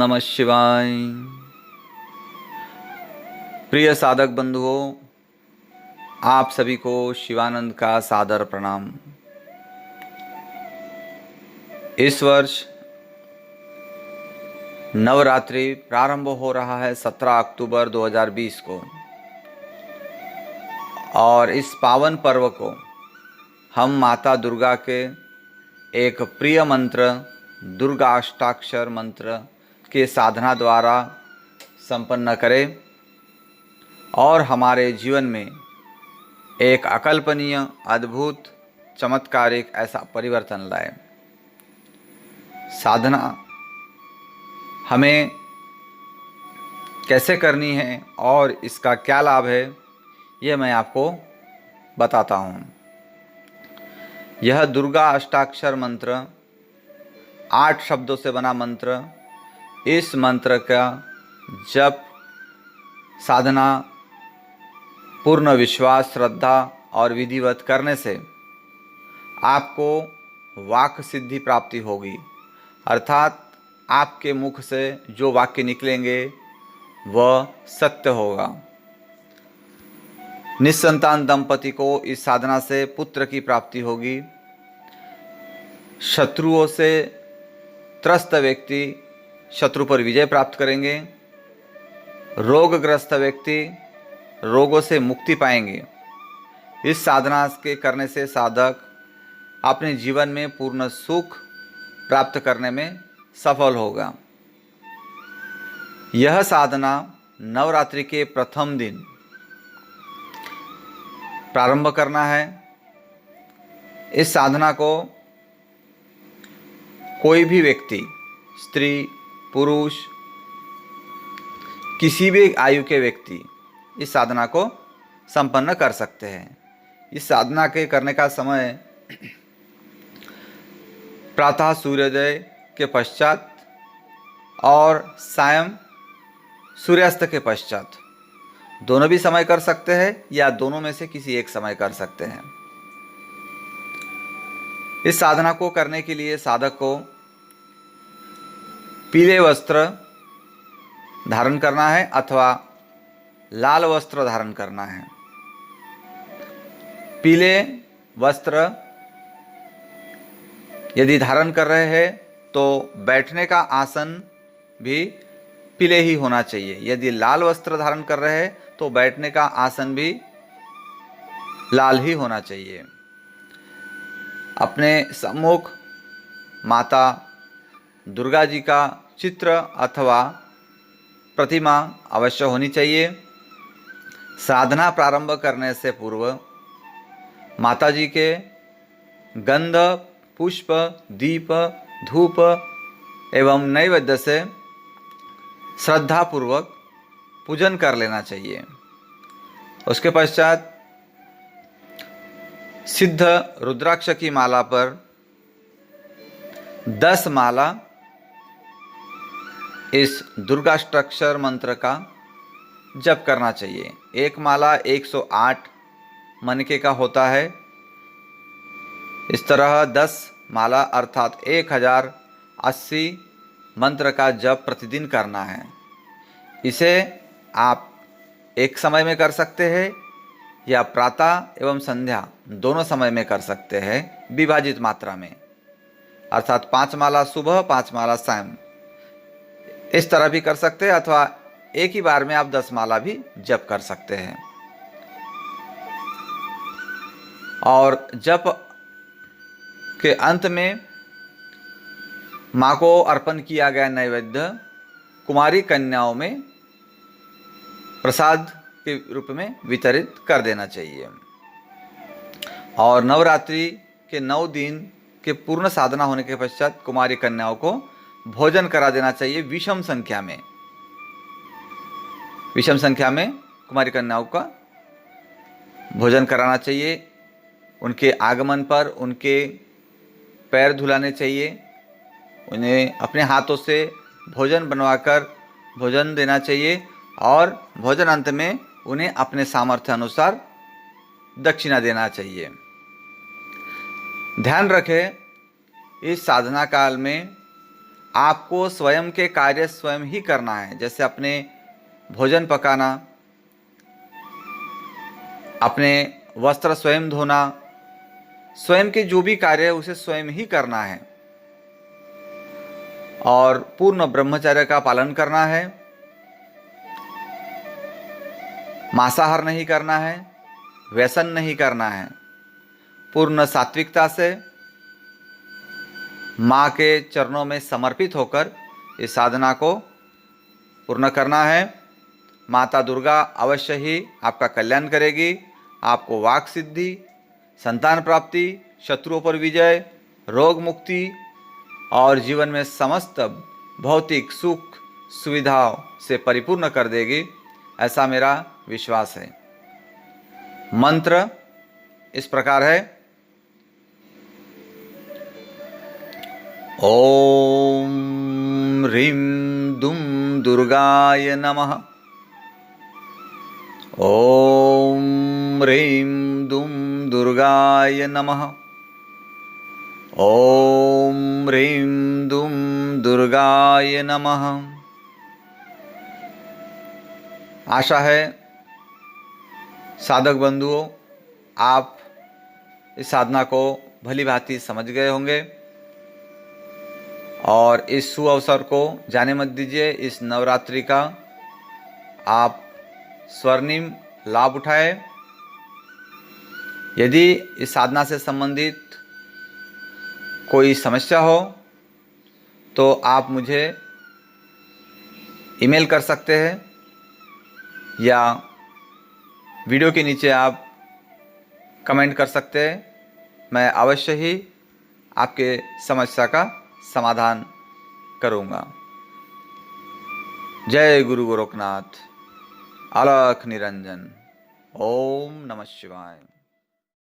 नमः शिवाय। प्रिय साधक बंधुओं, आप सभी को शिवानंद का सादर प्रणाम। इस वर्ष नवरात्रि प्रारंभ हो रहा है 17 अक्टूबर 2020 को, और इस पावन पर्व को हम माता दुर्गा के एक प्रिय मंत्र दुर्गा अष्टाक्षर मंत्र के साधना द्वारा संपन्न करें और हमारे जीवन में एक अकल्पनीय, अद्भुत, चमत्कारिक ऐसा परिवर्तन लाए। साधना हमें कैसे करनी है और इसका क्या लाभ है, ये मैं आपको बताता हूँ। यह दुर्गा अष्टाक्षर मंत्र 8 शब्दों से बना मंत्र। इस मंत्र का जप, साधना, पूर्ण विश्वास, श्रद्धा और विधिवत करने से आपको वाक् सिद्धि प्राप्ति होगी, अर्थात आपके मुख से जो वाक्य निकलेंगे वह सत्य होगा। निस्संतान दंपति को इस साधना से पुत्र की प्राप्ति होगी। शत्रुओं से त्रस्त व्यक्ति शत्रु पर विजय प्राप्त करेंगे। रोगग्रस्त व्यक्ति रोगों से मुक्ति पाएंगे। इस साधना के करने से साधक अपने जीवन में पूर्ण सुख प्राप्त करने में सफल होगा। यह साधना नवरात्रि के प्रथम दिन प्रारंभ करना है। इस साधना को कोई भी व्यक्ति, स्त्री, पुरुष, किसी भी आयु के व्यक्ति इस साधना को संपन्न कर सकते हैं। इस साधना के करने का समय प्रातः सूर्योदय के पश्चात और सायं सूर्यास्त के पश्चात, दोनों भी समय कर सकते हैं या दोनों में से किसी एक समय कर सकते हैं। इस साधना को करने के लिए साधक को पीले वस्त्र धारण करना है अथवा लाल वस्त्र धारण करना है। पीले वस्त्र यदि धारण कर रहे हैं तो बैठने का आसन भी पीले ही होना चाहिए। यदि लाल वस्त्र धारण कर रहे हैं तो बैठने का आसन भी लाल ही होना चाहिए। अपने सम्मुख माता दुर्गा जी का चित्र अथवा प्रतिमा अवश्य होनी चाहिए। साधना प्रारंभ करने से पूर्व माता जी के गंध, पुष्प, दीप, धूप एवं नैवेद्य से श्रद्धापूर्वक पूजन कर लेना चाहिए। उसके पश्चात सिद्ध रुद्राक्ष की माला पर 10 माला इस दुर्गाष्टाक्षर मंत्र का जप करना चाहिए। एक माला 108 मनके का होता है। इस तरह 10 माला अर्थात 1080 मंत्र का जप प्रतिदिन करना है। इसे आप एक समय में कर सकते हैं या प्रातः एवं संध्या दोनों समय में कर सकते हैं, विभाजित मात्रा में, अर्थात 5 माला सुबह, 5 माला शाम, इस तरह भी कर सकते हैं, अथवा एक ही बार में आप 10 माला भी जप कर सकते हैं। और जप के अंत में माँ को अर्पण किया गया नैवेद्य कुमारी कन्याओं में प्रसाद के रूप में वितरित कर देना चाहिए। और नवरात्रि के 9 दिन के पूर्ण साधना होने के पश्चात कुमारी कन्याओं को भोजन करा देना चाहिए। विषम संख्या में कुमारी कन्याओं का भोजन कराना चाहिए। उनके आगमन पर उनके पैर धुलाने चाहिए। उन्हें अपने हाथों से भोजन बनवाकर भोजन देना चाहिए और भोजन अंत में उन्हें अपने सामर्थ्य अनुसार दक्षिणा देना चाहिए। ध्यान रखें, इस साधना काल में आपको स्वयं के कार्य स्वयं ही करना है, जैसे अपने भोजन पकाना, अपने वस्त्र स्वयं धोना, स्वयं के जो भी कार्य है उसे स्वयं ही करना है और पूर्ण ब्रह्मचर्य का पालन करना है। मांसाहार नहीं करना है, व्यसन नहीं करना है। पूर्ण सात्विकता से माँ के चरणों में समर्पित होकर इस साधना को पूर्ण करना है। माता दुर्गा अवश्य ही आपका कल्याण करेगी। आपको वाक सिद्धि, संतान प्राप्ति, शत्रुओं पर विजय, रोग मुक्ति और जीवन में समस्त भौतिक सुख सुविधाओं से परिपूर्ण कर देगी, ऐसा मेरा विश्वास है। मंत्र इस प्रकार है। ओम ह्रीं दुम दुर्गाय नमः। ओम ह्रीं दुम दुर्गाय नमः। ओम ह्रीं दुम दुर्गाय नमः। आशा है साधक बंधुओं, आप इस साधना को भली भांति समझ गए होंगे और इस सुअवसर को जाने मत दीजिए। इस नवरात्रि का आप स्वर्णिम लाभ उठाए। यदि इस साधना से संबंधित कोई समस्या हो तो आप मुझे ईमेल कर सकते हैं या वीडियो के नीचे आप कमेंट कर सकते हैं। मैं अवश्य ही आपके समस्या का समाधान करूँगा। जय गुरु गोरखनाथ। अलख निरंजन। ओम नमः शिवाय।